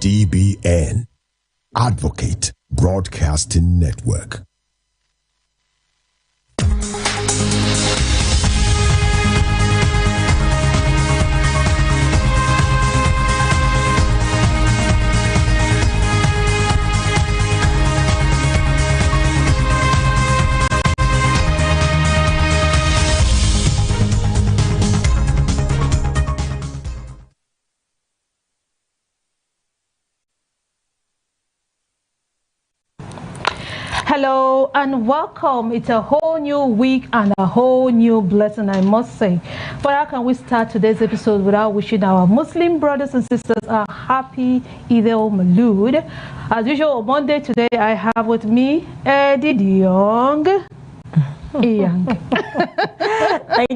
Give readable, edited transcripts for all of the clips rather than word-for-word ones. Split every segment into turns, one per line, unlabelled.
ABN, Advocate Broadcasting Network.
Hello and welcome. It's a whole new week and a whole new blessing, I must say. But how can we start today's episode without wishing our Muslim brothers and sisters a happy Eid al-Maulud? As usual, on Monday today I have with me Eddie Young.
Thank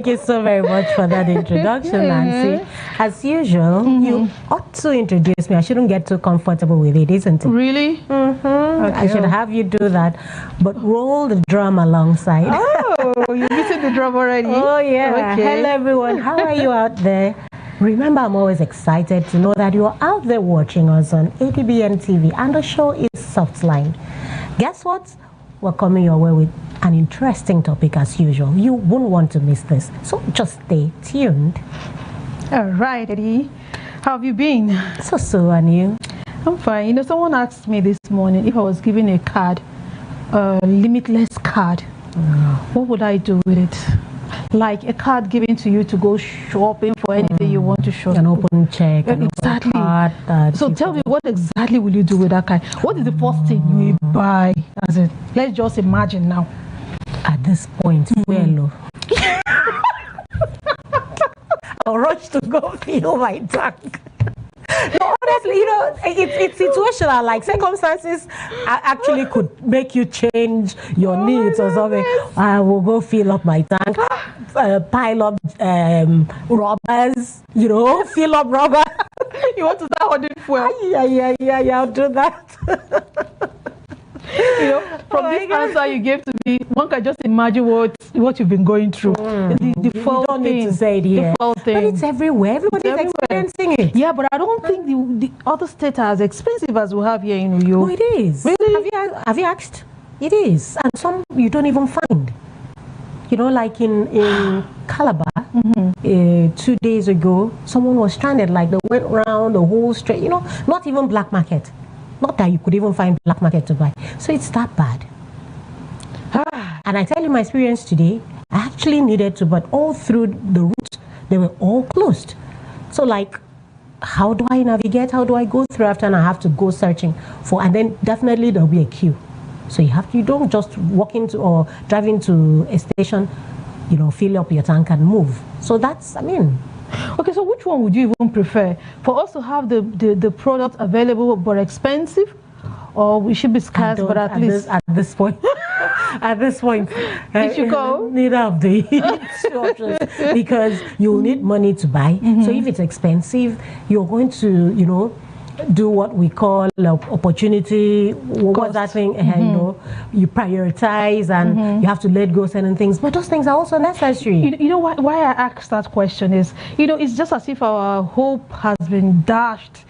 you so very much for that introduction, Nancy. As usual, you ought to introduce me. I shouldn't get too comfortable with it, isn't it?
Really?
Okay. I should have you do that, but roll the drum alongside.
Oh, you're missing the drum already?
Oh, yeah. Okay. Hello, everyone. How are you out there? Remember, I'm always excited to know that you're out there watching us on ABN TV, and the show is Softline. Guess what? We're coming your way with an interesting topic as usual. You won't want to miss this, so just stay tuned.
All right, Eddie. How have you been?
So, and you?
I'm fine. You know, someone asked me this morning if I was given a card, a limitless card, what would I do with it? Like a card given to you to go shopping for anything you want to shop.
An open check, an
exactly.
open card.
So tell me, what exactly will you do with that card? What is the first thing you will buy? As in, let's just imagine now.
At this point, well, I'll rush to go fill my tank. No, honestly, you know, it's situational. Like circumstances actually could make you change your needs or something. I will go fill up my tank, pile up rubbers, you know, fill up rubber.
You want to start ordering fuel?
Yeah, I'll do that.
You know, from this answer you gave to me, one can just imagine what you've been going through. The
you don't need to say it here. But it's everywhere. Everybody's experiencing it.
Yeah, but I don't think the other states are as expensive as we have here in New York.
No, it is.
Really?
Have you asked? It is. And some you don't even find. You know, like in Calabar, 2 days ago, someone was stranded. Like they went around the whole street, you know, not even black market. Not that you could even find black market to buy. So it's that bad. And I tell you my experience today, I actually needed to, but all through the routes, they were all closed. So like, how do I navigate? How do I go through after, and I have to go searching for, and then definitely there'll be a queue. So you don't just walk into or drive into a station, you know, fill up your tank and move. So that's, I mean.
Okay, so which one would you even prefer? For us to have the product available but expensive, or we should be scarce but at least
at this point
you should go
neither of the options, because you'll need money to buy. So if it's expensive, you're going to, you know, do what we call opportunity. What's that thing? You know, you prioritize and you have to let go certain things, but those things are also necessary.
You know why I asked that question is, you know, it's just as if our hope has been dashed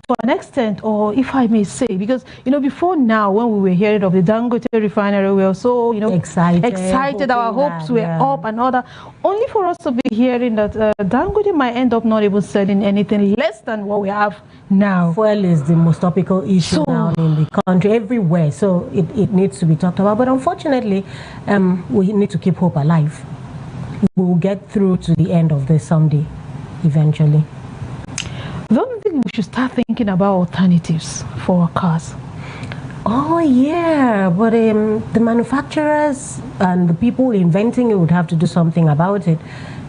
to an extent, or if I may say, because, you know, before now, when we were hearing of the Dangote refinery, we were so, you know, excited, our hopes were up and all that, only for us to be hearing that Dangote might end up not even selling anything less than what we have now.
Fuel is the most topical issue now in the country, everywhere, so it needs to be talked about. But unfortunately, we need to keep hope alive. We'll get through to the end of this someday, eventually.
Don't think we should start thinking about alternatives for our cars?
Oh yeah, but the manufacturers and the people inventing it would have to do something about it.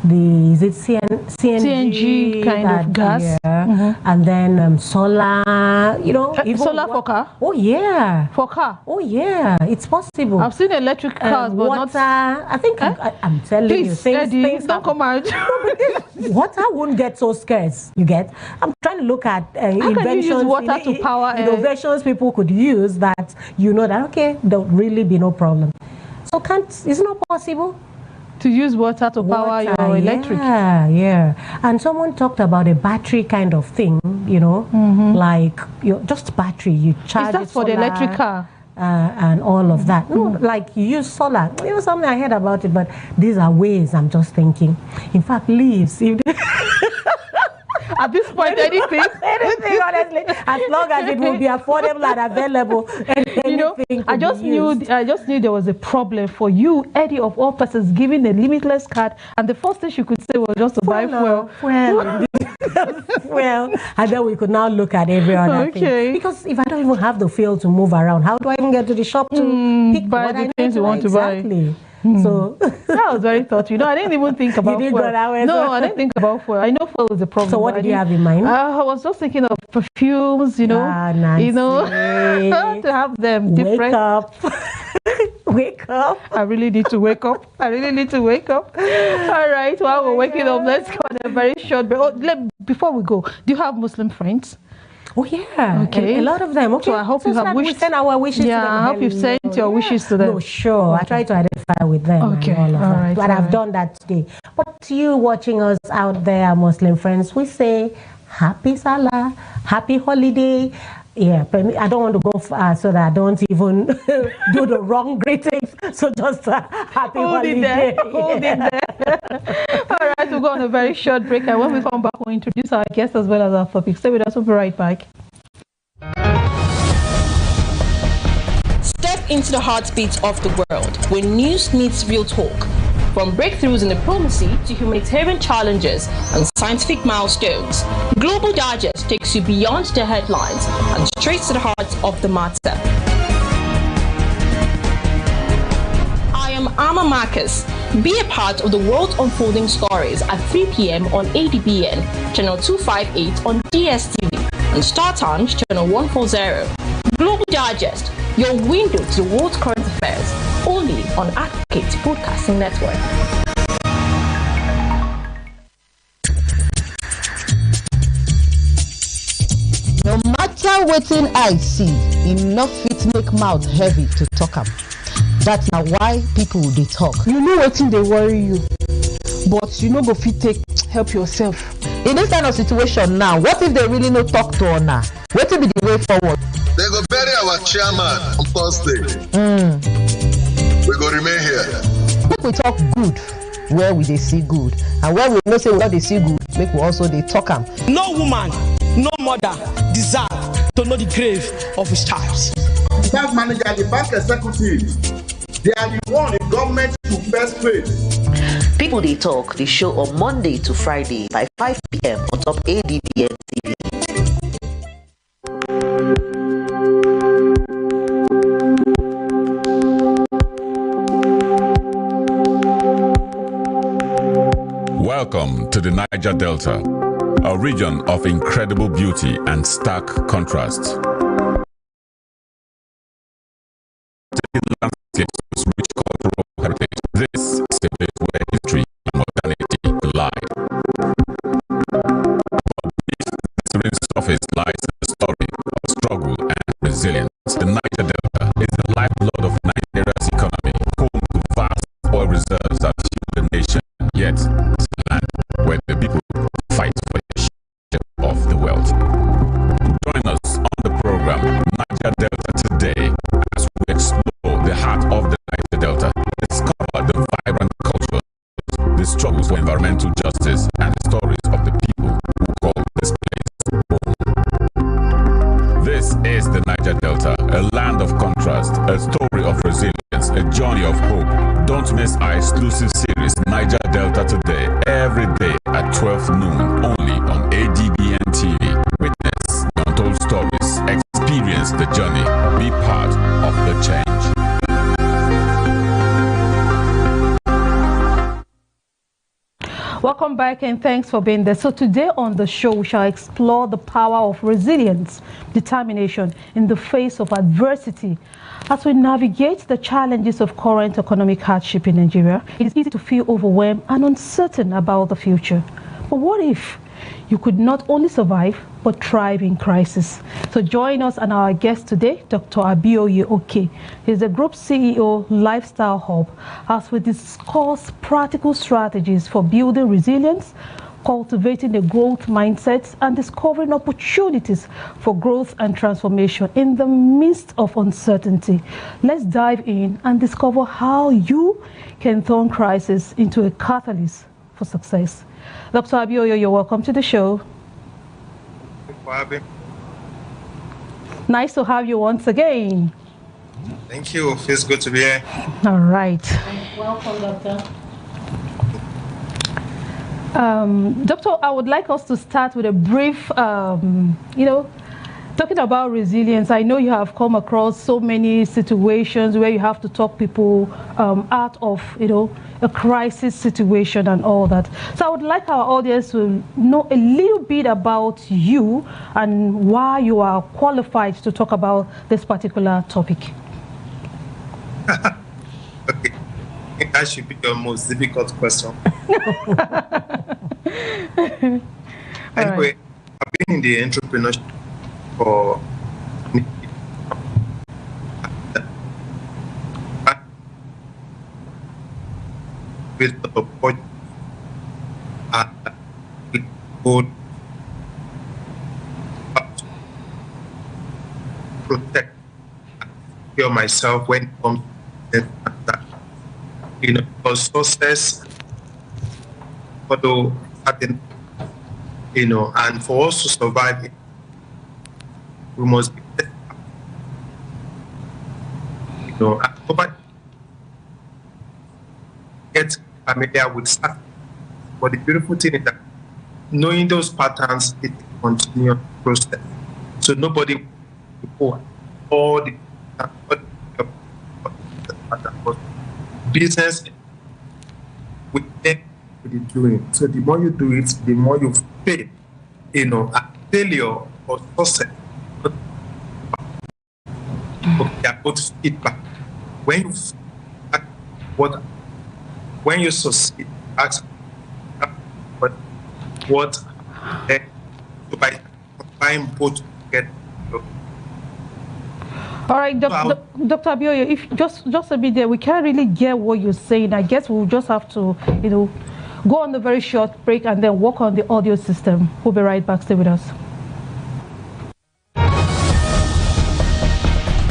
Is it CNG
kind of gas?
Yeah. And then solar, you know.
Solar for car?
Oh yeah.
For car?
Oh yeah, it's possible.
I've seen electric cars, but
water,
not...
I think I'm telling you, things
don't come out.
Water won't get so scarce, you get. I'm trying to look at inventions.
Can you use water to power
innovations people could use that, you know, that, okay, there'll really be no problem. So it's not possible.
to use water to power your electric.
Yeah. And someone talked about a battery kind of thing, you know, like just battery. You charge it
for the electric car.
And all of that. No, like you use solar. It was something I heard about it, but these are ways I'm just thinking. In fact, leaves.
At this point, anything,
honestly, as long as it will be affordable and available.
You know, I just knew there was a problem for you, Eddie, of all persons, giving a limitless card, and the first thing she could say was just to buy fuel.
Well, and then we could now look at every other thing. Because if I don't even have the fuel to move around, how do I even get to the shop to pick
buy
what
the
I
things you want to buy?
So
that was very thoughtful. You know, I didn't even think about fuel. No, I didn't think about fuel. I know fuel is a problem.
So what did you have in mind?
I was just thinking of perfumes, you know,
nice.
You know, to have them different.
Wake up. Wake up.
I really need to wake up. I really need to wake up. All right, while we're waking up, let's go on a very short break. Before we go, do you have Muslim friends?
Oh yeah,
okay.
A lot of them. Okay,
so I hope you have wished.
We send our wishes to them.
I hope you've sent your wishes to them.
No, sure. Okay. I try to identify with them.
Okay,
and all of that. But I've done that today. But to you watching us out there, Muslim friends, we say happy Salah, happy holiday. Yeah, I don't want to go far so that I don't even do the wrong greetings. So just happy holiday.
Hold it there. All right, we'll go on a very short break. And when we come back, we'll introduce our guests as well as our topic. Stay with us. We'll be right back.
Step into the heartbeat of the world where news meets real talk. From breakthroughs in diplomacy to humanitarian challenges and scientific milestones, Global Digest takes you beyond the headlines and straight to the heart of the matter. I am Amma Marcus. Be a part of the world's unfolding stories at 3 p.m. on ADBN, channel 258 on DSTV, and Star Times, channel 140. Global Digest, your window to the world's current affairs, only on Advocate Broadcasting Network.
No matter wetin I see, enough fit make mouth heavy to talk am. That's now why people dey talk.
You know wetin dey worry you, but you no go fit take help yourself.
In this kind of situation now, what if they really no talk to una? Wetin be the way forward?
They go bury our chairman on Thursday. We go remain here.
Make we talk good where we dey see good, and where we know say we no dey see good, make we also dey talk am.
No woman, no mother deserve to know the grave of his child.
The bank manager, the bank executive, they are the one in government to first place.
People They Talk, the show on Monday to Friday by 5 p.m. on top ADBN TV.
Welcome to the Niger Delta, a region of incredible beauty and stark contrast. Landscapes with rich cultural heritage. This is a place where history and modernity collide. But beneath the serene surface lies a story of struggle and resilience. The Niger Delta is the lifeblood of Nigeria's economy, home to vast oil reserves that fuel the nation, yet it's a land where the people fight for the share of the wealth. Join us on the program Niger Delta Today as we explore the heart of the Niger Delta, discover the vibrant culture, the struggles for environmental justice, and the stories of the people who call this place home. This is the Niger Delta, a land of contrast, a story of resilience, a journey of hope. Don't miss our exclusive series Niger Delta Today, every day at 12 noon, only on ADBN TV. Witness the untold stories, experience the journey, be part of the change.
Welcome back and thanks for being there. So today on the show, we shall explore the power of resilience, determination in the face of adversity. As we navigate the challenges of current economic hardship in Nigeria, it is easy to feel overwhelmed and uncertain about the future. But what if you could not only survive but thrive in crisis. So join us and our guest today, Dr. Abioye Oke. He's the Group CEO, Lifestyle Hub, as we discuss practical strategies for building resilience, cultivating a growth mindset, and discovering opportunities for growth and transformation in the midst of uncertainty. Let's dive in and discover how you can turn crisis into a catalyst for success. Dr. Abioye, you're welcome to the show.
Thank you for having me.
Nice to have you once again.
Thank you. Feels good to be here.
All right.
Welcome, Doctor.
Doctor, I would like us to start with a brief, talking about resilience. I know you have come across so many situations where you have to talk people out of, a crisis situation and all that. So I would like our audience to know a little bit about you and why you are qualified to talk about this particular topic.
Okay. I think that should be your most difficult question. Anyway, I've been in the entrepreneurship for with the support and good protect and secure myself when it comes to that. Because success, although certain, and for us to survive it, we must be, and nobody get familiar with stuff. But the beautiful thing is that knowing those patterns, it continues process. So nobody before all the business with it doing. So the more you do it, the more you fail. A failure or success. They are both feedback. When you succeed, ask what then by combine both together.
All right, Dr. Abioye, if just a bit there, we can't really get what you're saying. I guess we'll just have to, go on a very short break and then work on the audio system. We'll be right back. Stay with us.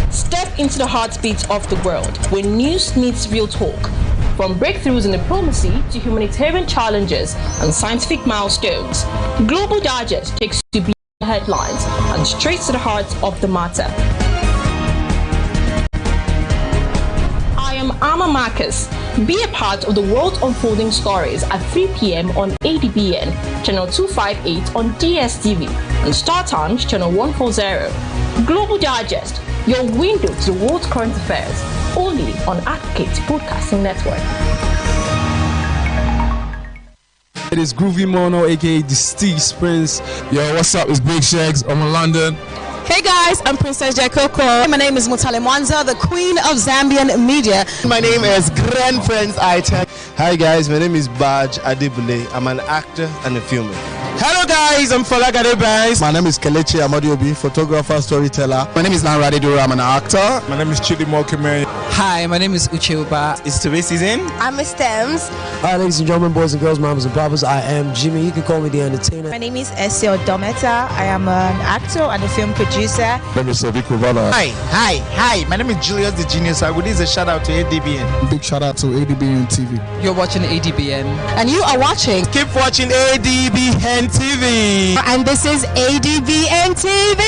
Step into the heartbeat of the world where news meets real talk. From breakthroughs in diplomacy to humanitarian challenges and scientific milestones, Global Digest takes you beyond the headlines and straight to the heart of the matter. I am Amma Marcus. Be a part of the world unfolding stories at 3 p.m. on ADBN, channel 258 on DSTV, and Star Times, channel 140. Global Digest, your window to the world's current affairs, only on Advocate Broadcasting Network.
It is Groovy Mono, aka the Steve Prince.
Yo, what's up? It's Big Shags. I'm in London.
Hey guys, I'm Princess Jakoko. My name is Mutale Mwanza, the Queen of Zambian Media.
My name is Grand Prince Aita. Hi guys, my name is Baj Adibule. I'm an actor and a filmer.
Hello guys, I'm Falagade Banks.
My name is Kelechi Amadiobi, photographer, storyteller.
My name is Nanrade Dura, I'm an actor.
My name is Chidi Mokime.
Hi, my name is Uche Uba.
It's TV season.
I'm Stems.
Hi ladies and gentlemen, boys and girls, moms and brothers, I am Jimmy. You can call me the entertainer.
My name is Essie Odometa. I am an actor and a film producer.
My name is Sadiq Uvana.
Hi. My name is Julius the Genius. I would use a shout out to ADBN.
Big shout out to ADBN TV.
You're watching ADBN.
And you are watching.
Keep watching ADBN TV.
And this is ADBN TV.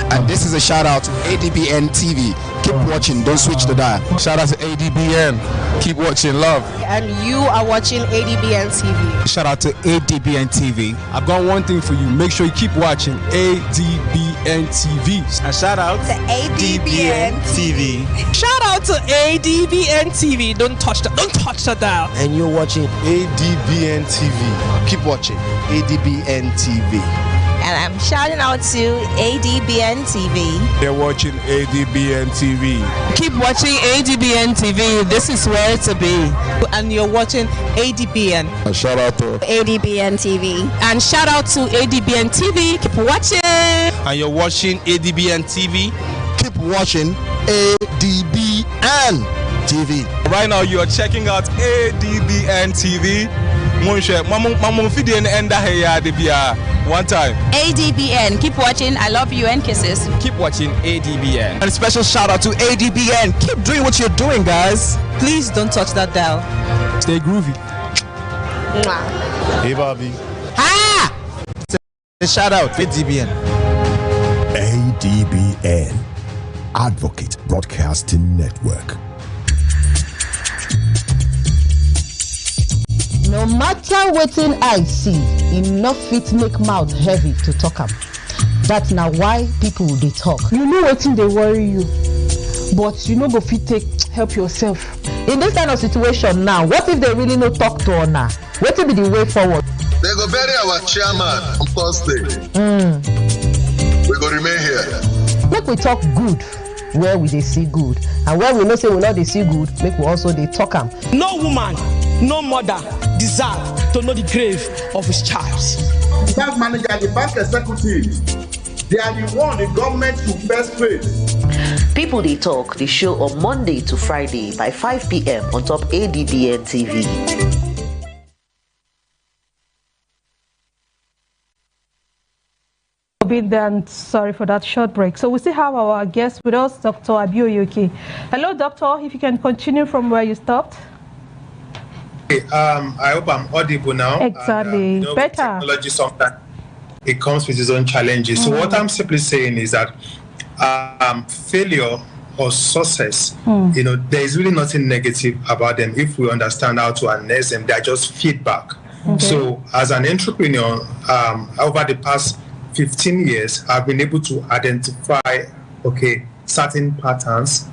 And this is a shout out to ADBN TV. Keep watching, don't switch the dial.
Shout out to ADBN. Keep watching, love.
And you are watching ADBN TV.
Shout out to ADBN TV. I've got one thing for you. Make sure you keep watching ADBN TV.
And shout out
to ADBN TV.
Shout out to ADBN TV. Don't touch that dial.
And you're watching
ADBN TV. Keep watching ADBN TV.
and I'm shouting out to ADBN TV.
They're watching ADBN TV.
Keep watching ADBN TV. This is where to be.
And you're watching ADBN.
A shout out to
ADBN TV.
And shout out to ADBN TV. Keep watching.
And you're watching ADBN TV.
Keep watching ADBN TV.
Right now, you are checking out ADBN TV. One time.
ADBN. Keep watching. I love you and kisses.
Keep watching ADBN.
And a special shout out to ADBN. Keep doing what you're doing, guys.
Please don't touch that dial.
Stay groovy.
Hey, Bobby.
A shout out to ADBN.
ADBN, Advocate Broadcasting Network.
No matter wetin I see, enough fit make mouth heavy to talk am. That's now why people dey talk.
You know wetin dey worry you, but you no go fit take help yourself.
In this kind of situation now, what if they really no talk to una? Wetin be the way forward?
They go bury our chairman on Thursday. We go remain here.
Make we talk good where we dey see good, and where we know say we no dey see good, make we also dey talk am.
No woman, no mother deserve to know the grave of his child.
The bank manager, the bank executive, they are the one the government should first pay.
People They Talk, the show on Monday to Friday by 5 p.m. on top ADBN TV.
And sorry for that short break. So we still have our guest with us, Dr. Abioyoke. Hello, doctor. If you can continue from where you stopped.
Okay, I hope I'm audible now.
Exactly. Better.
Technology sometimes it comes with its own challenges. So what I'm simply saying is that failure or success, there is really nothing negative about them if we understand how to harness them. They are just feedback. Okay. So as an entrepreneur, over the past 15 years, I've been able to identify, certain patterns.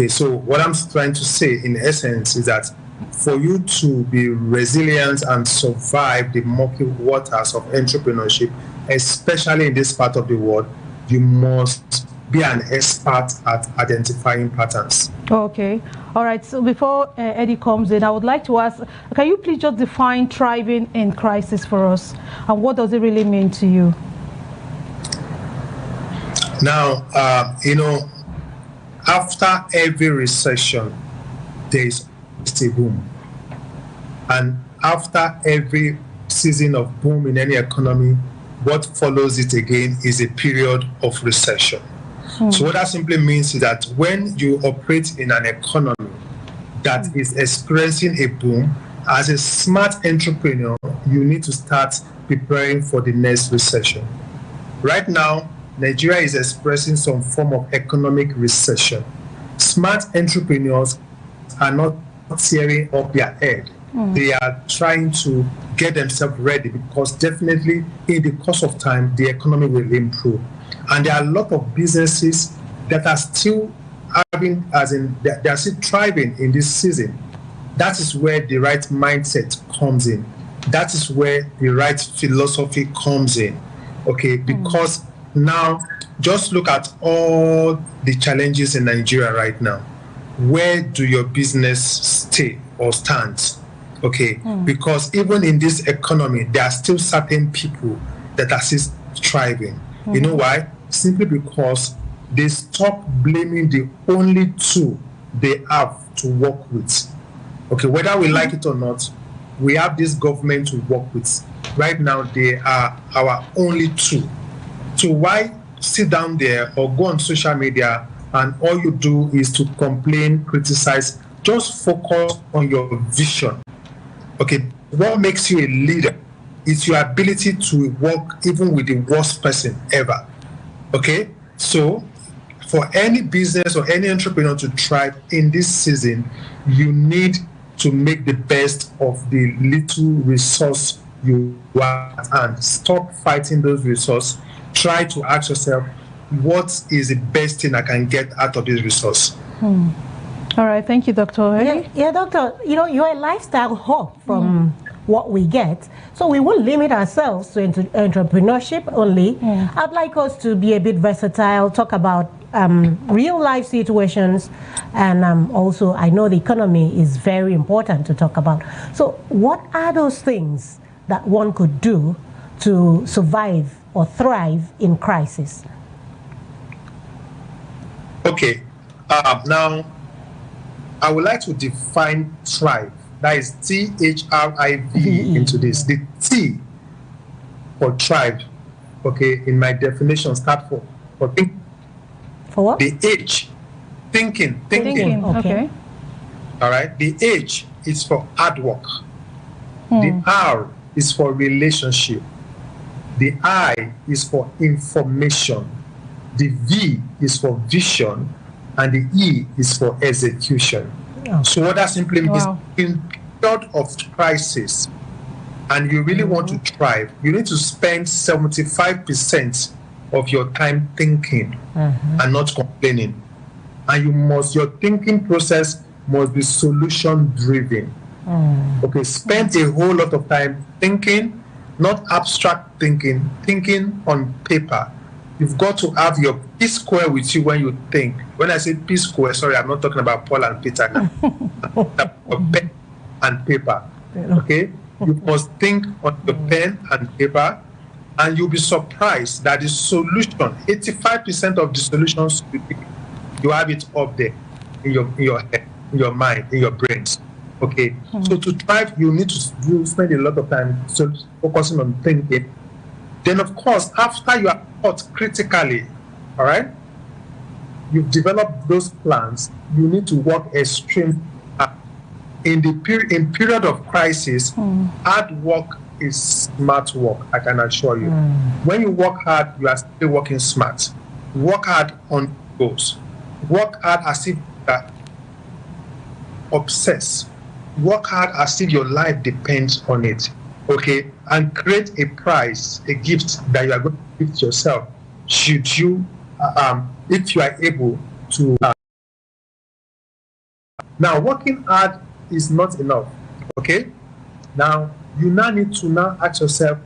So what I'm trying to say in essence is that for you to be resilient and survive the murky waters of entrepreneurship, especially in this part of the world, you must be an expert at identifying patterns.
Okay. All right. So before Eddie comes in, I would like to ask, can you please just define thriving in crisis for us? And what does it really mean to you?
Now, after every recession, there is a boom. And after every season of boom in any economy, what follows it again is a period of recession. So what that simply means is that when you operate in an economy that is experiencing a boom, as a smart entrepreneur, you need to start preparing for the next recession. Right now, Nigeria is experiencing some form of economic recession. Smart entrepreneurs are not tearing up their head. They are trying to get themselves ready, because definitely in the course of time, the economy will improve. And there are a lot of businesses that are still they are still thriving in this season. That is where the right mindset comes in. That is where the right philosophy comes in. Because now, just look at all the challenges in Nigeria right now. Where do your business stay or stand? Because even in this economy, there are still certain people that are still thriving. You know why? Simply because they stop blaming the only tool they have to work with. Whether we like it or not, we have this government to work with. Right now, they are our only tool. So why sit down there or go on social media and all you do is to complain, criticize? Just focus on your vision. What makes you a leader is your ability to work even with the worst person ever. So for any business or any entrepreneur to thrive in this season, you need to make the best of the little resource you have and stop fighting those resources. Try to ask yourself, what is the best thing I can get out of this resource?
All right, thank you, Doctor.
Yeah, Doctor, you're a lifestyle hub from what we get. So we won't limit ourselves to entrepreneurship only. I'd like us to be a bit versatile, talk about real life situations, and also I know the economy is very important to talk about. So what are those things that one could do to survive or thrive in crisis?
Okay, now I would like to define thrive. That is T-H-R-I-V into this. The T for thrive, okay, in my definition, start for think.
For what?
The H, thinking.
Okay.
All right. The H is for hard work. The R is for relationship. The I is for information. The V is for vision, and the E is for execution. So what that simply means, in period of crisis, and you really want to thrive, you need to spend 75% of your time thinking and not complaining. And your thinking process must be solution driven. Okay, spend a whole lot of time thinking, not abstract thinking, thinking on paper. You've got to have your P square with you when you think. When I say P square, sorry, I'm not talking about Paul and Peter now. Pen and paper. Okay? You must think on your pen and paper, and you'll be surprised that the solution, 85% of the solutions, you have it up there in your head, in your mind, in your brains. Okay? So to thrive, you need to spend a lot of time focusing on thinking. Then, of course, after you are thought critically, all right, you've developed those plans, you need to work extremely hard. In period of crisis, hard work is smart work, I can assure you. When you work hard, you are still working smart. Work hard on goals. Work hard as if you are obsessed. Work hard as if your life depends on it. Okay, and create a prize, a gift that you are going to give to yourself. Should you, if you are able to. Now, working hard is not enough. Okay. Now, you now need to ask yourself,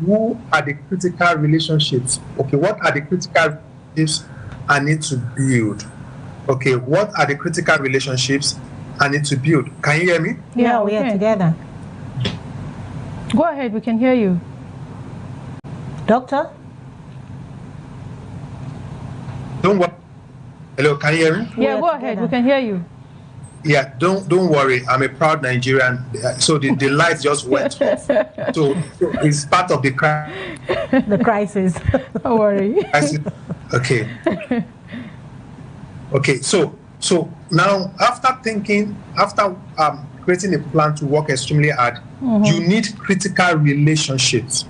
who are the critical relationships? Okay, what are the critical relationships I need to build? Okay, what are the critical relationships I need to build? Can you hear me?
Yeah, we are together.
Go ahead, we can hear you.
Doctor?
Don't worry. Hello, can you hear me?
Yeah, go ahead, we can hear you.
Yeah, don't worry. I'm a proud Nigerian. So the lights just went off. So it's part of the
the crisis.
Don't worry.
Okay. Okay, so now after creating a plan to work extremely hard, you need critical relationships.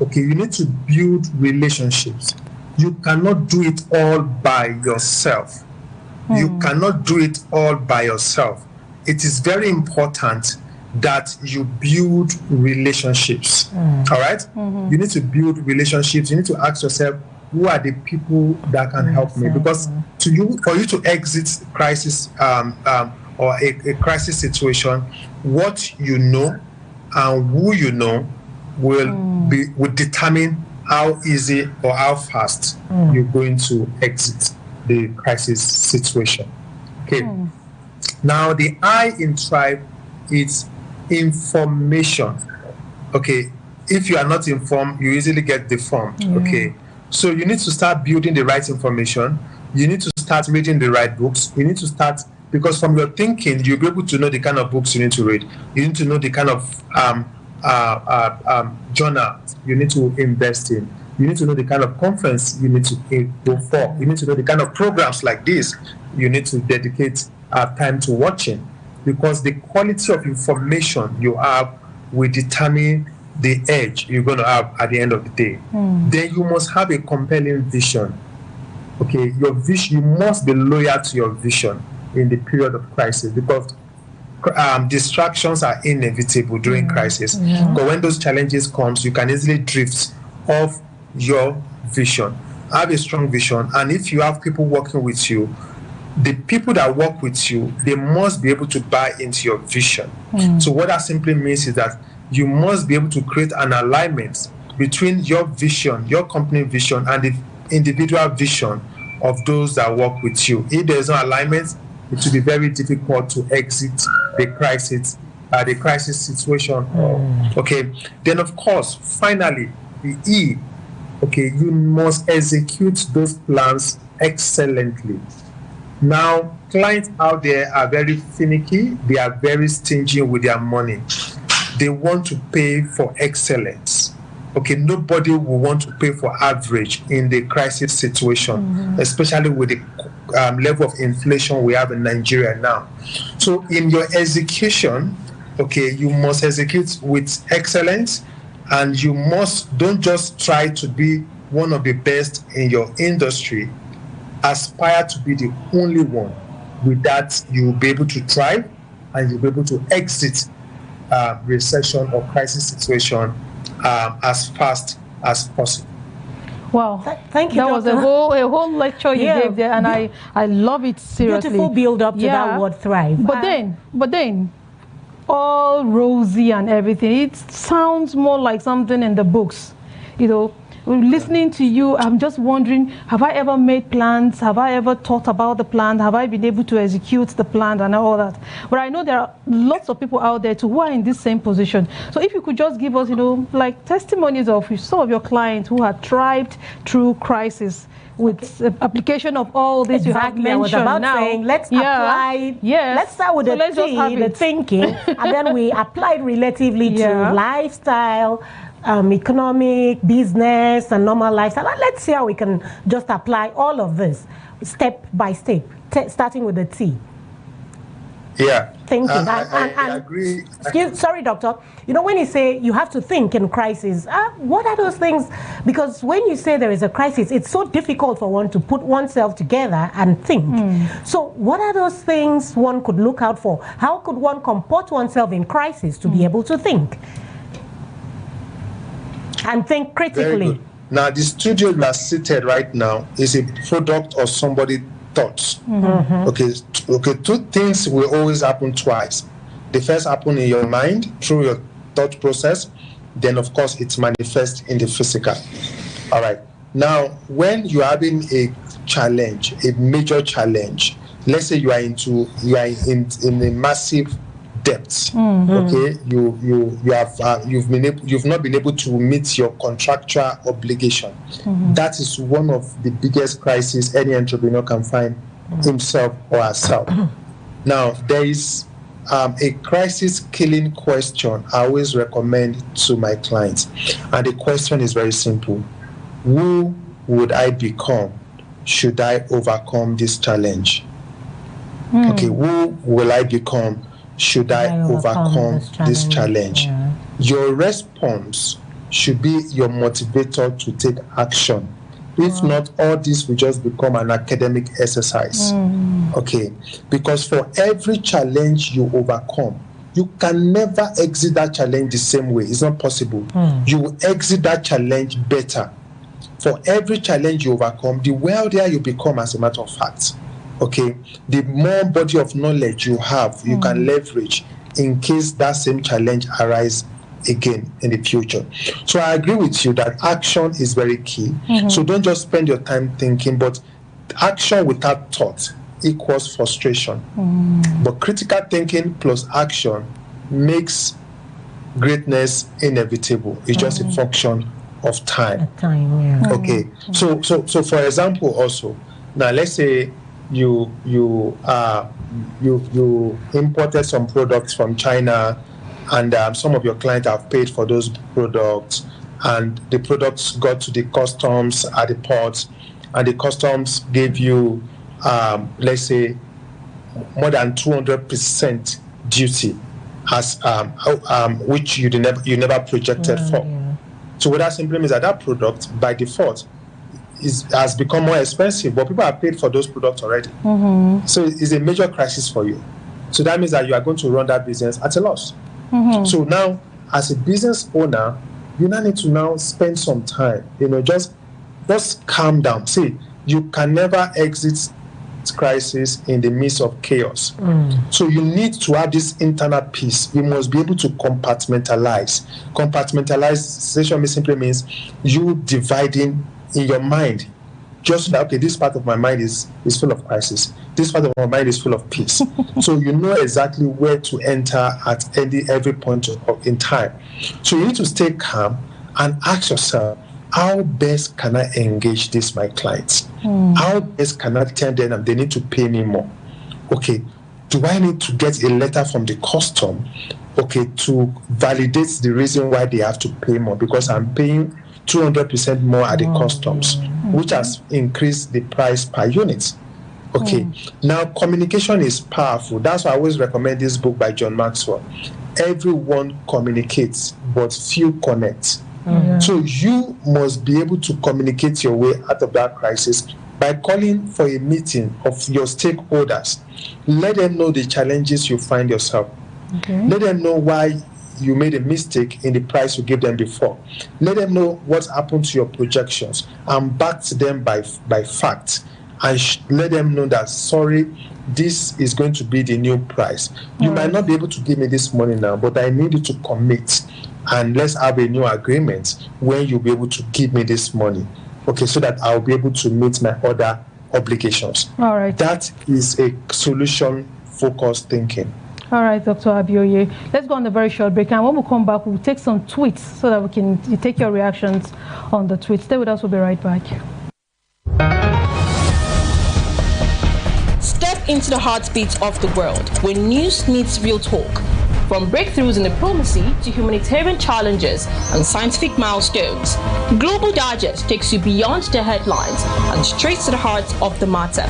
Okay, you need to build relationships. You cannot do it all by yourself. You cannot do it all by yourself. It is very important that you build relationships. All right? You need to build relationships. You need to ask yourself, who are the people that can help me? Because for you to exit crisis or a crisis situation, what you know and who you know will determine how easy or how fast you're going to exit the crisis situation. Okay. Now the I in thrive is information. Okay. If you are not informed, you easily get deformed. Okay. So you need to start building the right information. You need to start reading the right books. You need to start, because from your thinking, you'll be able to know the kind of books you need to read. You need to know the kind of journal you need to invest in. You need to know the kind of conference you need to go for. You need to know the kind of programs like this you need to dedicate time to watching, because the quality of information you have will determine the edge you're going to have at the end of the day. Then you must have a compelling vision. Okay, your vision, you must be loyal to your vision in the period of crisis, because distractions are inevitable during crisis. But when those challenges comes, you can easily drift off your vision. Have a strong vision, and if you have people working with you, the people that work with you, they must be able to buy into your vision. So what that simply means is that you must be able to create an alignment between your vision, your company vision, and the individual vision of those that work with you. If there's no alignment, it will be very difficult to exit the crisis situation. Okay. Then, of course, finally, the E. Okay, you must execute those plans excellently. Now, clients out there are very finicky. They are very stingy with their money. They want to pay for excellence. Okay, nobody will want to pay for average in the crisis situation, especially with the level of inflation we have in Nigeria now. So in your execution, okay, you must execute with excellence, and you don't just try to be one of the best in your industry. Aspire to be the only one. With that, you'll be able to thrive, and you'll be able to exit recession or crisis situation as fast as possible.
Wow,
thank you.
That was a whole lecture you gave there, and I love it seriously.
Beautiful build up to that word thrive.
But then, all rosy and everything, it sounds more like something in the books. You know, listening to you, I'm just wondering, have I ever made plans? Have I ever thought about the plan? Have I been able to execute the plan and all that? But I know there are lots of people out there too who are in this same position. So if you could just give us, like testimonies of some of your clients who have thrived through crisis with application of all this you have mentioned. I was about
saying, let's apply.
Yes.
Let's start with the thinking, and then we apply it relatively to lifestyle, economic, business, and normal lifestyle. Let's see how we can just apply all of this step by step, starting with the T.
Yeah.
Thinking.
I agree.
Sorry, doctor. When you say you have to think in crisis, what are those things? Because when you say there is a crisis, it's so difficult for one to put oneself together and think. So what are those things one could look out for? How could one comport oneself in crisis to be able to think? And think critically.
Very good. Now, the studio you are seated right now is a product of somebody's thoughts. Okay, two things will always happen twice. The first happen in your mind through your thought process. Then, of course, it manifests in the physical. All right. Now, when you're having a challenge, a major challenge, let's say you are in a massive debt. Okay, you've not been able to meet your contractual obligation. That is one of the biggest crises any entrepreneur can find himself or herself. Now, there is a crisis killing question I always recommend to my clients, and the question is very simple: who would I become should I overcome this challenge? Okay, who will I become should I overcome this challenge? Your response should be your motivator to take action. If not, all this will just become an academic exercise. Okay, because for every challenge you overcome, you can never exit that challenge the same way. It's not possible. You will exit that challenge better. For every challenge you overcome, the wealthier you become, as a matter of fact. Okay, the more body of knowledge you have, you can leverage in case that same challenge arises again in the future. So I agree with you that action is very key. So don't just spend your time thinking, but action without thought equals frustration. But critical thinking plus action makes greatness inevitable. It's just a function of time. Okay, so for example, also now let's say you imported some products from China, and some of your clients have paid for those products, and the products got to the customs at the ports, and the customs gave you, let's say, more than 200% duty, as which you never projected for. So what that simply means that product by default has become more expensive, but people have paid for those products already. So it's a major crisis for you. So that means that you are going to run that business at a loss. So now, as a business owner, you now need to now spend some time, just calm down. See, you can never exit crisis in the midst of chaos. So you need to have this internal peace. You must be able to compartmentalize. Compartmentalization simply means you dividing in your mind. Just like, okay, this part of my mind is full of crisis. This part of my mind is full of peace. So you know exactly where to enter at every point in time. So you need to stay calm and ask yourself, how best can I engage my clients? How best can I tell them they need to pay me more? Okay, do I need to get a letter from the custom, okay, to validate the reason why they have to pay more? Because I'm paying 200% more at the customs, which has increased the price per unit. Okay, now communication is powerful. That's why I always recommend this book by John Maxwell. Everyone communicates, but few connect. So you must be able to communicate your way out of that crisis by calling for a meeting of your stakeholders. Let them know the challenges you find yourself. Let them know why you made a mistake in the price you gave them before. Let them know what happened to your projections and back to them by facts. And let them know that, sorry, this is going to be the new price. You might not be able to give me this money now, but I need you to commit. And let's have a new agreement when you'll be able to give me this money. Okay, so that I'll be able to meet my other obligations.
All right.
That is a solution-focused thinking.
All right, Dr. Abioye. Let's go on a very short break. And when we come back, we'll take some tweets so that we can take your reactions on the tweets. Stay with us. We'll be right back.
Step into the heartbeat of the world where news meets real talk. From breakthroughs in diplomacy to humanitarian challenges and scientific milestones, Global Digest takes you beyond the headlines and straight to the heart of the matter.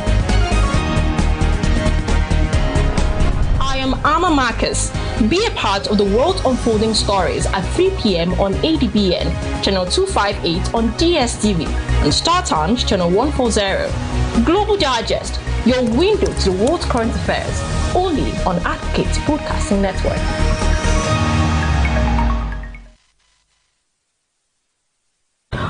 I am Amma Marcus. Be a part of the world unfolding stories at 3 p.m. on ADBN, channel 258 on DSTV, and Star Times, channel 140. Global Digest, your window to the world's current affairs, only on Advocate Broadcasting Network.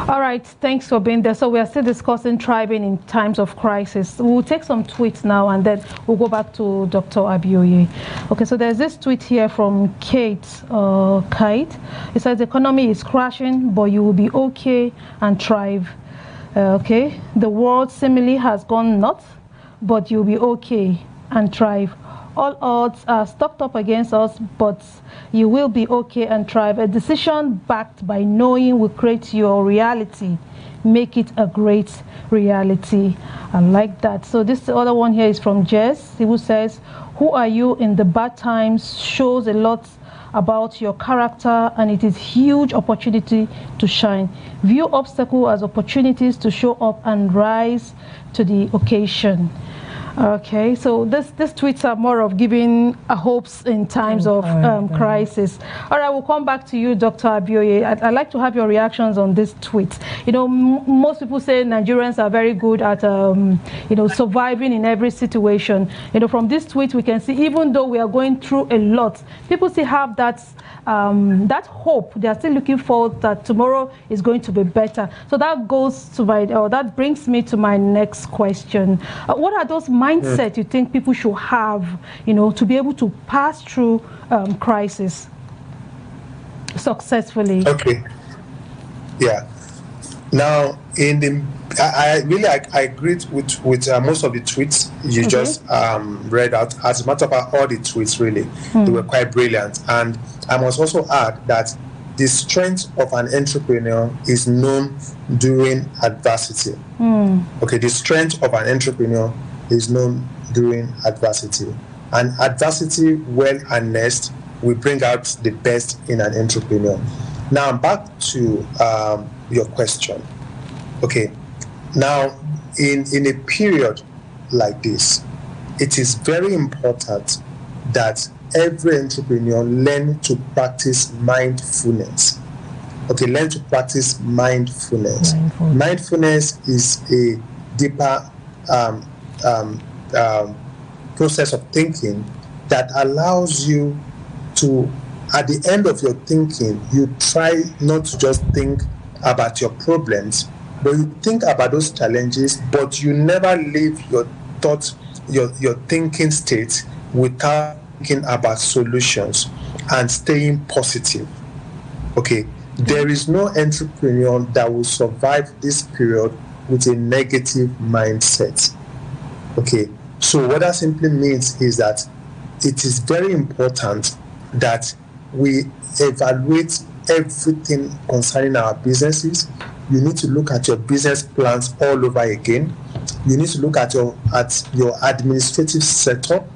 All right, thanks for being there. So we are still discussing thriving in times of crisis. We'll take some tweets now and then we'll go back to Dr. Abioye. Okay, so there's this tweet here from Kate. It says, the economy is crashing, but you will be okay and thrive. Okay, the world seemingly has gone nuts, but you'll be okay and thrive. All odds are stacked up against us, but you will be okay and thrive. A decision backed by knowing will create your reality. Make it a great reality. I like that. So this other one here is from Jess, who says, who are you in the bad times shows a lot about your character, and it is huge opportunity to shine. View obstacle as opportunities to show up and rise to the occasion. Okay, so these tweets are more of giving hopes in times of crisis. All right, we'll come back to you, Dr. Abioye. I'd like to have your reactions on this tweet. You know, most people say Nigerians are very good at, you know, surviving in every situation. You know, from this tweet, we can see even though we are going through a lot, people still have that that hope. They are still looking forward that tomorrow is going to be better. So that goes to that brings me to my next question. What are those mindset you think people should have, you know, to be able to pass through crisis successfully? Okay.
Yeah. Now, I really agree with most of the tweets you just read out. As a matter of fact, all the tweets really they were quite brilliant. And I must also add that the strength of an entrepreneur is known during adversity. Okay, the strength of an entrepreneur is known during adversity. And adversity, well harnessed, will bring out the best in an entrepreneur. Now, back to your question. Okay, now in a period like this, it is very important that every entrepreneur learn to practice mindfulness. Okay, learn to practice mindfulness. Mindfulness is a deeper process of thinking that allows you to, at the end of your thinking, you try not to just think about your problems, but you think about those challenges, but you never leave your your thinking state without thinking about solutions and staying positive. Okay, there is no entrepreneur that will survive this period with a negative mindset. Okay, so what that simply means is that it is very important that we evaluate everything concerning our businesses. You need to look at your business plans all over again. You need to look at your administrative setup.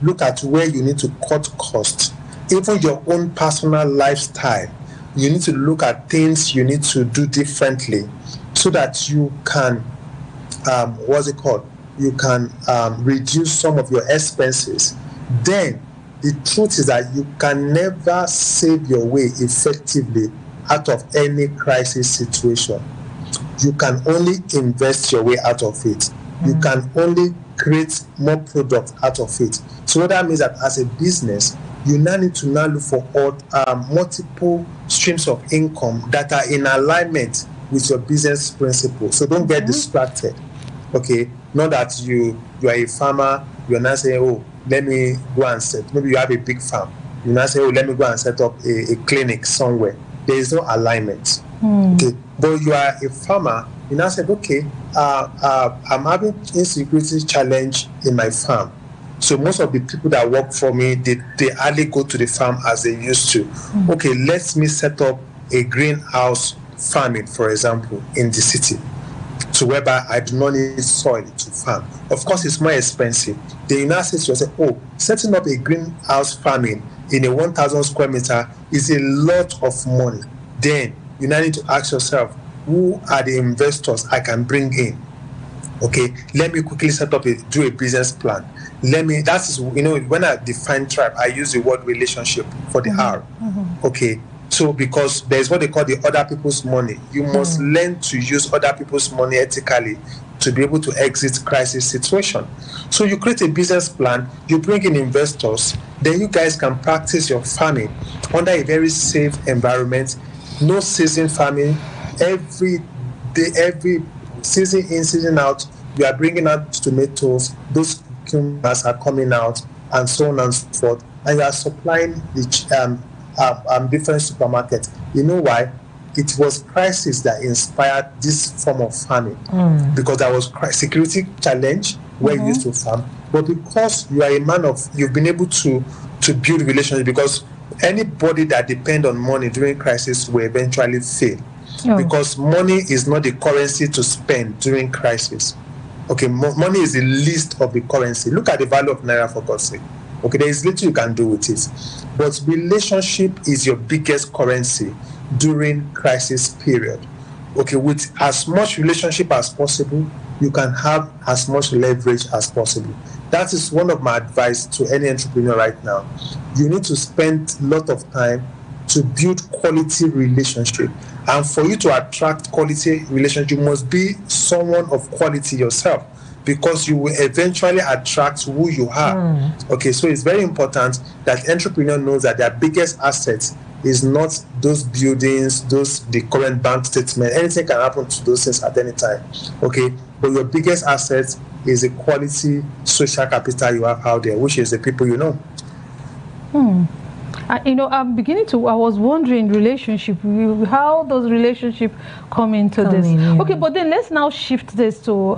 Look at where you need to cut costs. Even your own personal lifestyle. You need to look at things you need to do differently so that you can, you can reduce some of your expenses. Then the truth is that you can never save your way effectively out of any crisis situation. You can only invest your way out of it. You can only create more product out of it. So what that means that as a business, you now need to look for multiple streams of income that are in alignment with your business principles. So don't get distracted. Okay, not that you are a farmer, you're not saying, oh, let me go and set. Maybe you have a big farm. You're not saying, oh, let me go and set up a clinic somewhere. There is no alignment. Okay, but you are a farmer. You now said, okay, I'm having insecurity challenge in my farm. So most of the people that work for me, they hardly go to the farm as they used to. Okay, let me set up a greenhouse farming, for example, in the city. So whereby I do not need soil to farm. Of course, it's more expensive. Then you now say to yourself, oh, setting up a greenhouse farming in a 1,000 square meter is a lot of money. Then you now need to ask yourself, who are the investors I can bring in? Okay, let me quickly do a business plan. When I define tribe, I use the word relationship for the R. Okay, so because there's what they call the other people's money. You must learn to use other people's money ethically to be able to exit crisis situation. So you create a business plan, you bring in investors, then you guys can practice your farming under a very safe environment. No season farming. Every day, every season in, season out, you are bringing out tomatoes, those cucumbers are coming out, and so on and so forth, and you are supplying the different supermarkets. You know why? It was crisis that inspired this form of farming, because there was security challenge where you used to farm, but because you are a man you've been able to build relationships, because anybody that depend on money during crisis will eventually fail. Because money is not the currency to spend during crisis. Okay, money is the least of the currency. Look at the value of Naira, for God's sake. Okay, there is little you can do with it. But relationship is your biggest currency during crisis period. Okay, with as much relationship as possible, you can have as much leverage as possible. That is one of my advice to any entrepreneur right now. You need to spend a lot of time to build quality relationship. And for you to attract quality relationship, you must be someone of quality yourself, because you will eventually attract who you are. Okay, so it's very important that entrepreneur knows that their biggest asset is not those buildings, the current bank statement. Anything can happen to those things at any time. Okay, but your biggest asset is the quality social capital you have out there, which is the people you know.
I was wondering relationship, how does relationship come into this? Okay, but then let's now shift this to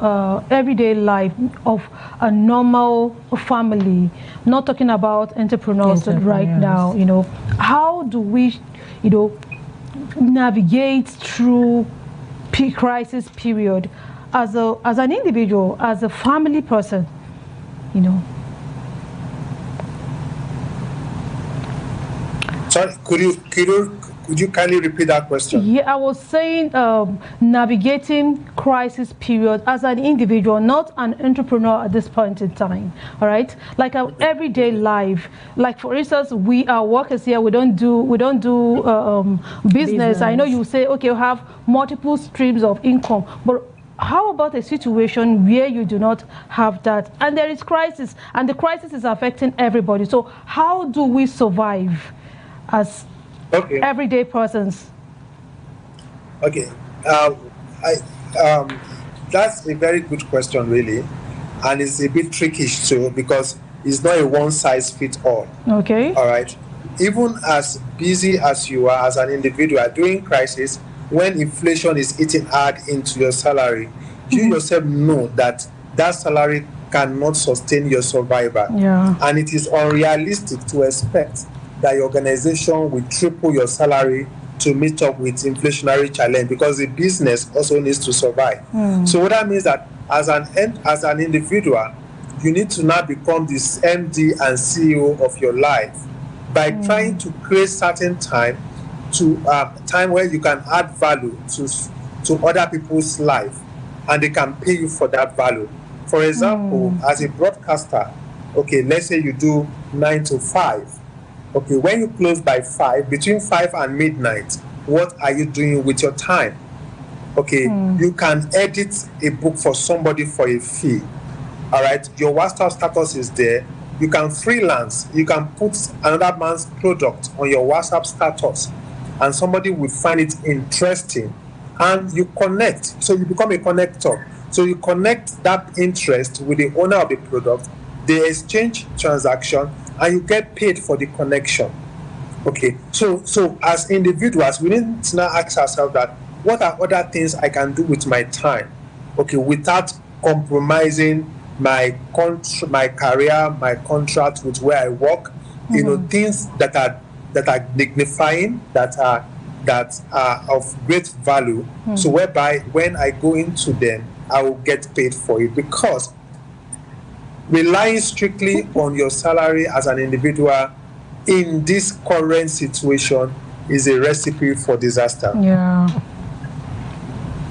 everyday life of a normal family, not talking about entrepreneurs right now. How do we, navigate through crisis period as an individual, as a family person,
Sorry, could you kindly repeat that question?
Yeah, I was saying navigating crisis period as an individual, not an entrepreneur at this point in time. All right, like our everyday life. Like for instance, we are workers here. We don't do business. I know you say, okay, you have multiple streams of income, but how about a situation where you do not have that, and there is crisis, and the crisis is affecting everybody? So how do we survive as everyday persons?
Okay, that's a very good question, really. and it's a bit tricky too because it's not a one-size-fits-all.
Okay.
All right. Even as busy as you are as an individual during crisis, when inflation is eating hard into your salary, you yourself know that that salary cannot sustain your survival.
Yeah.
And it is unrealistic to expect that your organization will triple your salary to meet up with inflationary challenge because the business also needs to survive. So what that means that as an individual, you need to now become this MD and CEO of your life by trying to create certain time where you can add value to other people's life, and they can pay you for that value. For example, as a broadcaster, okay, let's say you do 9 to 5. Okay, when you close by 5, between 5 and midnight, what are you doing with your time? Okay, you can edit a book for somebody for a fee. All right, your WhatsApp status is there. You can freelance. You can put another man's product on your WhatsApp status, and somebody will find it interesting, and you connect. So you become a connector. So you connect that interest with the owner of the product. They exchange transaction, and you get paid for the connection. Okay, so as individuals, we need to now ask ourselves that what are other things I can do with my time, okay, without compromising my career, my contract with where I work, you know, things that are dignifying, that are of great value. So whereby when I go into them, I will get paid for it, because relying strictly on your salary as an individual in this current situation is a recipe for disaster.
Yeah.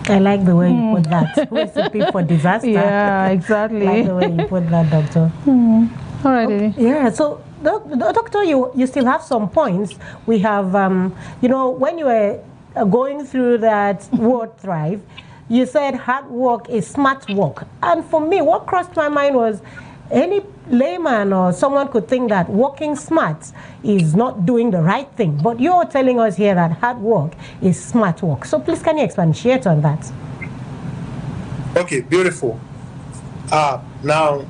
I like the way you put that. Recipe for disaster.
Yeah, exactly.
I like the way you put that, Doctor.
All right.
Yeah, so, Doctor, you still have some points. We have, you know, when you were going through that word thrive, you said hard work is smart work. And for me, what crossed my mind was any layman or someone could think that working smart is not doing the right thing. But you're telling us here that hard work is smart work. So please, can you expatiate on that?
Okay, beautiful. Now,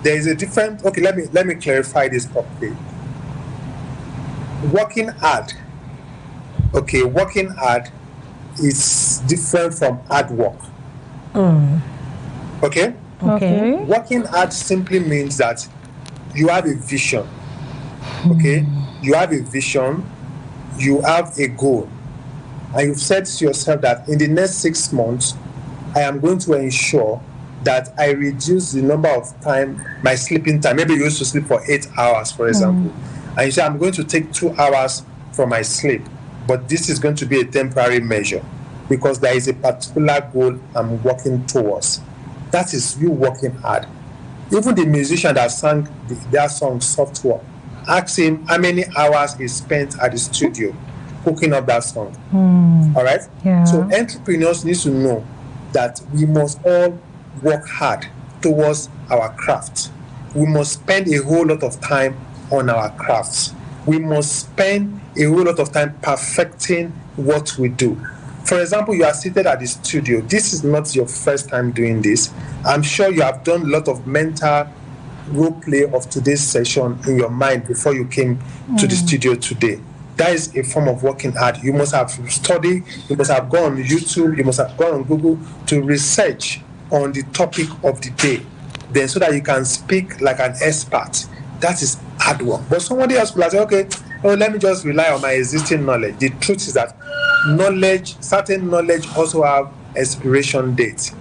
there is a different, okay, let me clarify this properly. Working hard, okay, working hard is different from hard work. Okay?
Okay.
Working hard simply means that you have a vision. Okay? You have a vision, you have a goal, and you've said to yourself that in the next 6 months, I am going to ensure that I reduce the number of time, my sleeping time. Maybe you used to sleep for 8 hours, for example. And you say, I'm going to take 2 hours from my sleep. But this is going to be a temporary measure because there is a particular goal I'm working towards. That is you working hard. Even the musician that sang their song Softline, ask him how many hours he spent at the studio cooking up that song. All right?
Yeah.
So entrepreneurs need to know that we must all work hard towards our craft. We must spend a whole lot of time on our crafts. We must spend a whole lot of time perfecting what we do. For example, you are seated at the studio. This is not your first time doing this. I'm sure you have done a lot of mental role play of today's session in your mind before you came to the studio today. That is a form of working hard. You must have studied, you must have gone on YouTube, you must have gone on Google to research on the topic of the day, then so that you can speak like an expert. That is hard work. But somebody else will say, okay, let me just rely on my existing knowledge. The truth is that certain knowledge also have expiration date.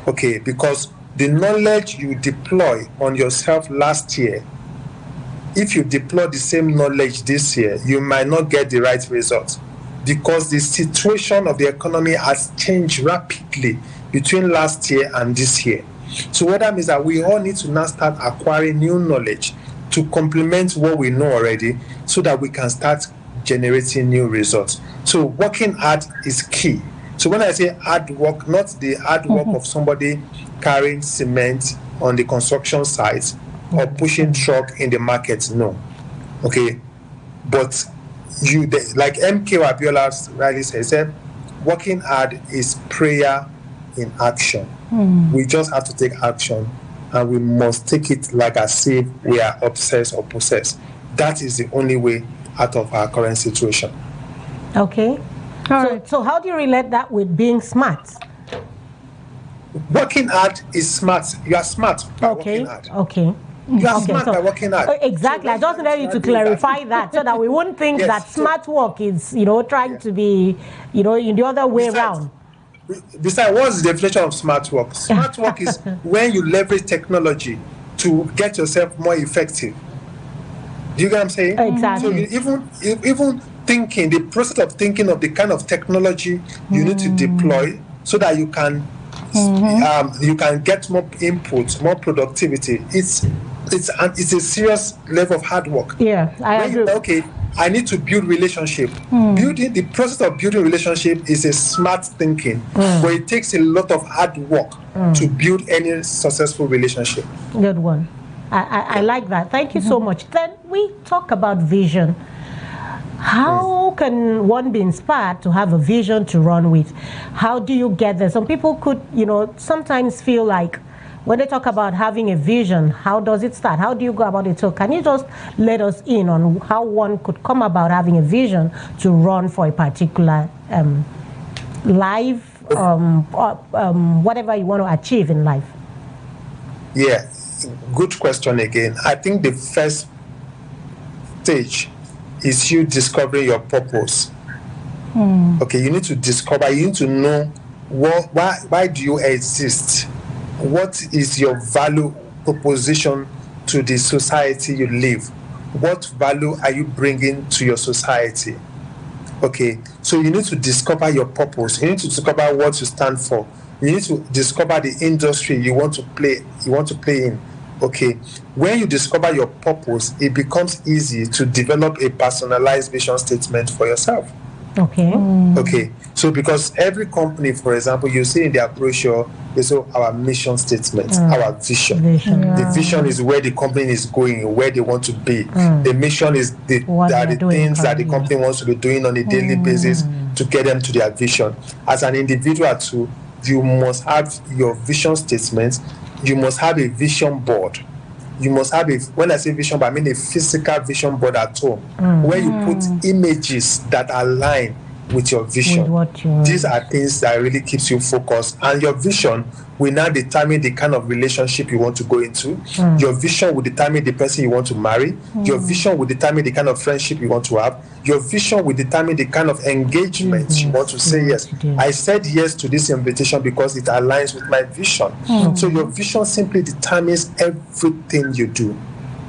Okay, because the knowledge you deploy on yourself last year, if you deploy the same knowledge this year, you might not get the right result because the situation of the economy has changed rapidly between last year and this year. So what that means that we all need to now start acquiring new knowledge to complement what we know already so that we can start generating new results. So working hard is key. So when I say hard work, not the hard work of somebody carrying cement on the construction site or pushing truck in the market, no. Okay, but like MK Abiola rightly said, working hard is prayer in action. We just have to take action and we must take it like as if we are obsessed or possessed. That is the only way out of our current situation.
Okay. So how do you relate that with being smart?
Working hard is smart. You are smart by working hard.
Okay.
You are smart by working hard.
Exactly. I just wanted you to clarify that so that we wouldn't think that smart work is, trying to be, in the other way around.
Besides, what's the definition of smart work? Smart work is when you leverage technology to get yourself more effective. Do you get what I'm saying?
Exactly.
So even thinking, the process of thinking of the kind of technology you need to deploy so that you can get more input, more productivity. It's a serious level of hard work.
Yeah, I agree.
I need to build relationship. Building the process of building relationship is a smart thinking, but it takes a lot of hard work to build any successful relationship.
Good one. I like that. Thank you so much. Then we talk about vision. How can one be inspired to have a vision to run with? How do you get there? Some people could, sometimes feel like when they talk about having a vision, how does it start? How do you go about it? So can you just let us in on how one could come about having a vision to run for a particular life, whatever you want to achieve in life?
Yeah, good question again. I think the first stage is you discovering your purpose. Okay, you need to discover, you need to know why do you exist? What is your value proposition to the society you live? What value are you bringing to your society? Okay, so you need to discover your purpose. You need to discover what you stand for. You need to discover the industry you want to play in. Okay, when you discover your purpose, it becomes easy to develop a personalized vision statement for yourself.
Okay.
Okay, so because every company, for example, you see in their brochure, they say our mission statement, our vision. The vision is where the company is going, where they want to be. The mission is the things that the company wants to be doing on a daily basis to get them to their vision. As an individual too, you must have your vision statement. You must have a vision board. You must have when I say vision board, I mean a physical vision board at home, where you put images that align with your vision. These are things that really keeps you focused, and your vision will now determine the kind of relationship you want to go into. Your vision will determine the person you want to marry. Your vision will determine the kind of friendship you want to have. Your vision will determine the kind of engagement you want to say yes. I said yes to this invitation because it aligns with my vision. So your vision simply determines everything you do.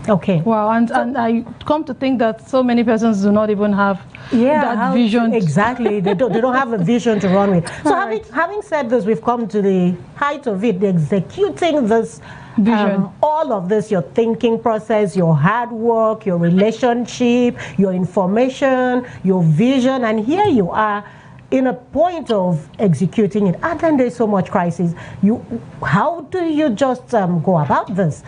Okay.
Wow, and I come to think that so many persons do not even have that vision.
Exactly. They don't have a vision to run with. So having said this, we've come to the height of it, executing this vision. All of this, your thinking process, your hard work, your relationship, your information, your vision, and here you are in a point of executing it. And then there's so much crisis. How do you just go about this?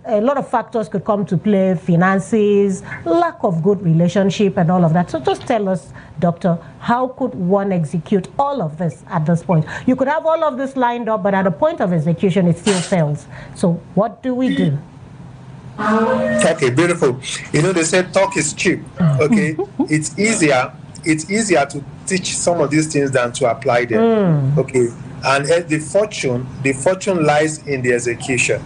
A lot of factors could come to play: finances, lack of good relationship, and all of that. So just tell us, Doctor, how could one execute all of this at this point? You could have all of this lined up, but at the point of execution, it still fails. So what do we do?
Okay, beautiful. They say talk is cheap. Okay, it's easier to teach some of these things than to apply them. Okay, and the fortune lies in the execution.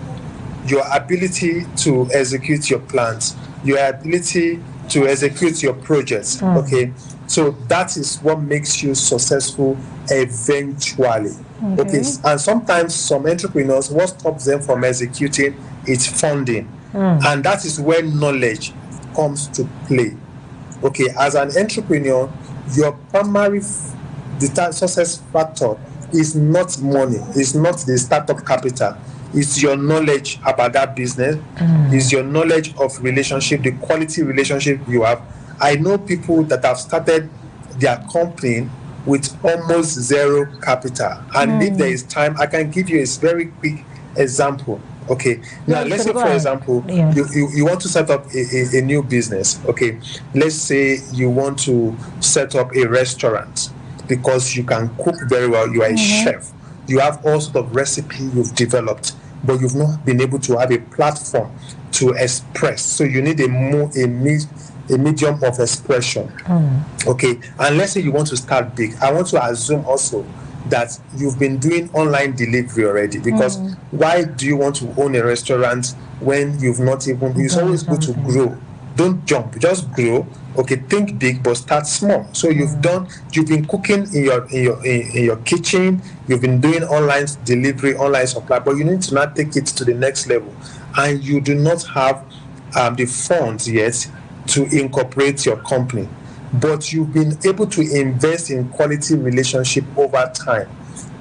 Your ability to execute your plans, your ability to execute your projects. Okay, so that is what makes you successful eventually. Okay, and sometimes some entrepreneurs, what stops them from executing is funding, and that is where knowledge comes to play. Okay, as an entrepreneur, your primary success factor is not money, it's not the startup capital. It's your knowledge about that business. It's your knowledge of relationship, the quality relationship you have. I know people that have started their company with almost zero capital. And if there is time, I can give you a very quick example. Okay. Now, let's say, for example, you want to set up a new business. Okay. Let's say you want to set up a restaurant because you can cook very well. You are a chef. You have all sorts of recipe you've developed. but you've not been able to have a platform to express. So you need a medium of expression. Okay, and let's say you want to start big. I want to assume also that you've been doing online delivery already, because why do you want to own a restaurant when you've not even? It's always good to grow. Don't jump, just grow. Okay, think big but start small. So you've been cooking in your kitchen, you've been doing online delivery, online supply, but you need to now take it to the next level, and you do not have the funds yet to incorporate your company, but you've been able to invest in quality relationship over time,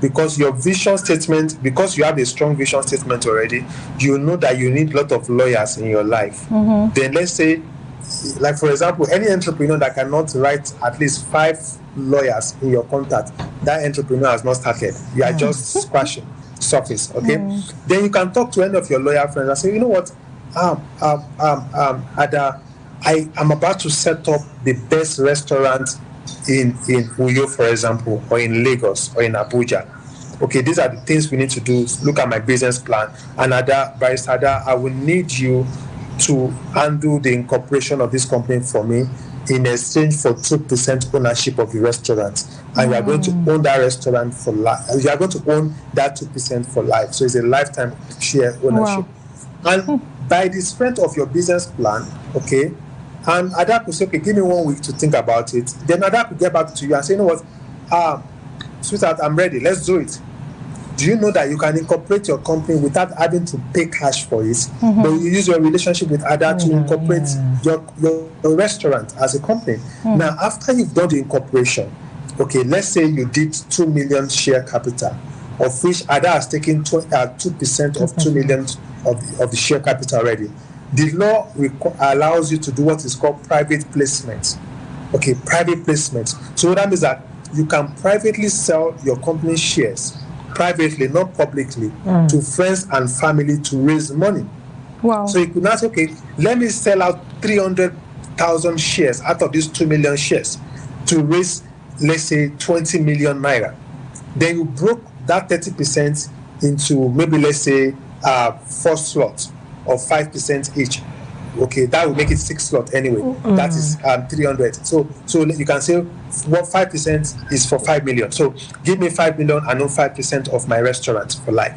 because your vision statement, because you have a strong vision statement already, you know that you need a lot of lawyers in your life. Then let's say, like for example, any entrepreneur that cannot write at least 5 lawyers in your contact, that entrepreneur has not started. You are just scratching surface. Okay, then you can talk to any of your lawyer friends and say, you know what, Ada, I am about to set up the best restaurant in Uyo, for example, or in Lagos, or in Abuja. Okay, these are the things we need to do. Look at my business plan. And Barrister Ada, I will need you to handle the incorporation of this company for me in exchange for 2% ownership of the restaurant. And you are going to own that restaurant for life. You are going to own that 2% for life. So it's a lifetime share ownership. Wow. And by the strength of your business plan, okay, and Ada could say, okay, give me 1 week to think about it. Then Ada could get back to you and say, you know what, sweetheart, I'm ready, let's do it. Do you know that you can incorporate your company without having to pay cash for it? But you use your relationship with Ada to incorporate your restaurant as a company. Now, after you've done the incorporation, okay, let's say you did 2 million share capital, of which Ada has taken 2% of 2 million of the share capital already. The law allows you to do what is called private placement. Okay, private placement. So that means that you can privately sell your company shares, privately, not publicly, to friends and family to raise money.
Wow. So
you could now say, okay, let me sell out 300,000 shares out of these 2 million shares to raise, let's say, 20 million naira. Then you broke that 30% into maybe, let's say, 4 slots of 5% each. Okay, that will make it 6 slots anyway. That is 300. So you can say what 5% is for 5 million. So give me 5 million and own 5% of my restaurant for life.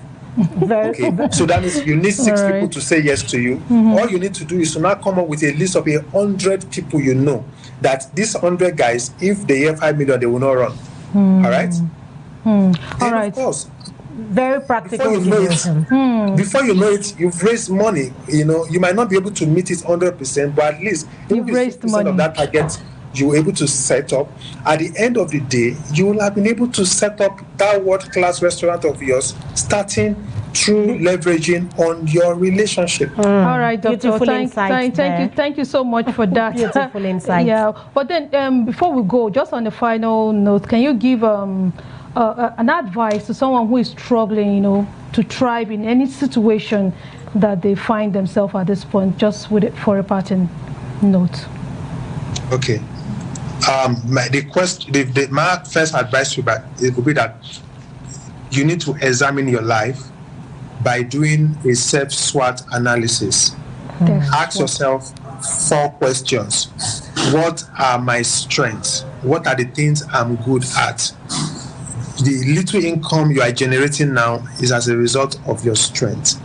Okay, so that means you need 6 people to say yes to you. All you need to do is to now come up with a list of 100 people you know that these 100 guys, if they hear 5 million, they will not run. All right?
All right.
Of course,
very practical.
Before you know it, you've raised money. You know, you might not be able to meet it 100%, but at least
you've raised money
of that target you were able to set up. At the end of the day, you will have been able to set up that world-class restaurant of yours, starting through leveraging on your relationship.
All right, Doctor. Thank you so much for that.
Beautiful insight.
Yeah, but then before we go, just on the final note, can you give an advice to someone who is struggling, you know, to thrive in any situation that they find themselves at this point, just with it for a parting note?
Okay. My first advice would be that you need to examine your life by doing a self-SWOT analysis. Ask yourself 4 questions. What are my strengths? What are the things I'm good at? The little income you are generating now is as a result of your strength.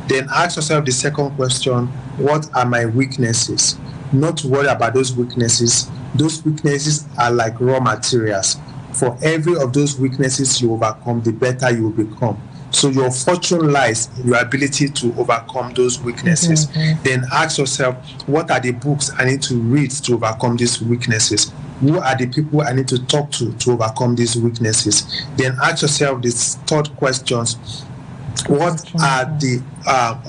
Then ask yourself the second question, what are my weaknesses? Not to worry about those weaknesses. Those weaknesses are like raw materials. For every of those weaknesses you overcome, the better you will become. So your fortune lies in your ability to overcome those weaknesses. Then ask yourself, what are the books I need to read to overcome these weaknesses? Who are the people I need to talk to overcome these weaknesses? Then ask yourself these 3rd questions. What are the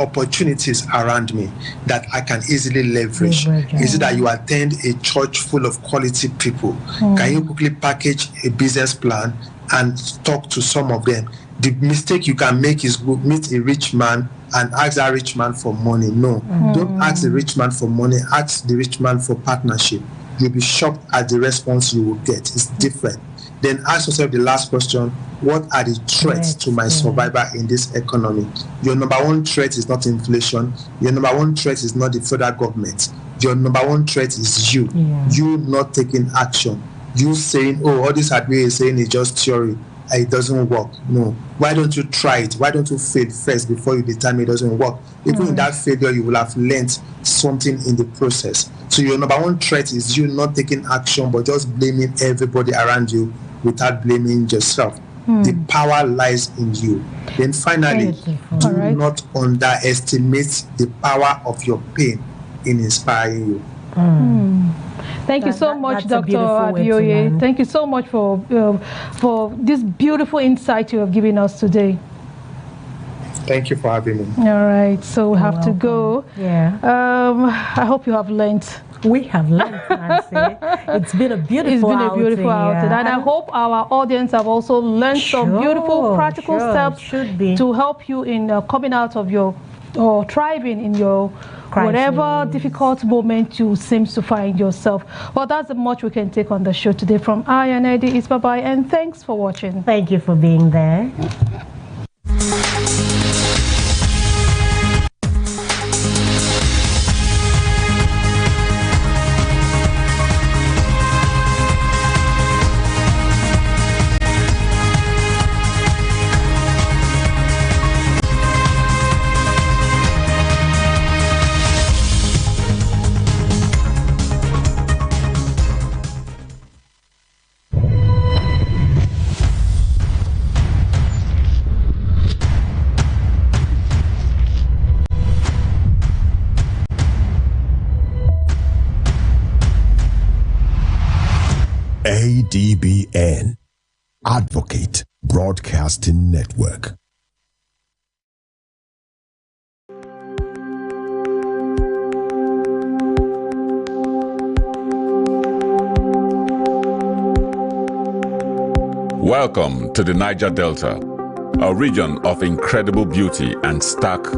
opportunities around me that I can easily leverage? Is it that you attend a church full of quality people? Can you quickly package a business plan and talk to some of them? The mistake you can make is go meet a rich man and ask that rich man for money. No, don't ask the rich man for money. Ask the rich man for partnership. You'll be shocked at the response you will get. It's different. Then ask yourself the last question: what are the threats to my survival in this economy? Your number one threat is not inflation. Your number one threat is not the federal government. Your number one threat is you. You not taking action. You saying, oh, all this Adwe is saying is just theory. It doesn't work. No. Why don't you try it? Why don't you fail first before you determine it doesn't work? Even in that failure, you will have learned something in the process. So your number one threat is you not taking action, but just blaming everybody around you without blaming yourself. The power lies in you. Then finally, do not underestimate the power of your pain in inspiring you.
Thank you so much, Dr. Abioye. Thank you so much for this beautiful insight you have given us today.
Thank you for having me.
All right, so we have to go.
Yeah.
I hope you have learned.
We have learned, Nancy. It's been a beautiful outing.
And I hope our audience have also learned some beautiful practical steps to help you in coming out of your, or thriving in your whatever difficult moment you seem to find yourself. Well, that's the much we can take on the show today. From I and Eddie, it's bye-bye, and thanks for watching.
Thank you for being there.
ADBN, Advocate Broadcasting Network.
Welcome to the Niger Delta, a region of incredible beauty and stark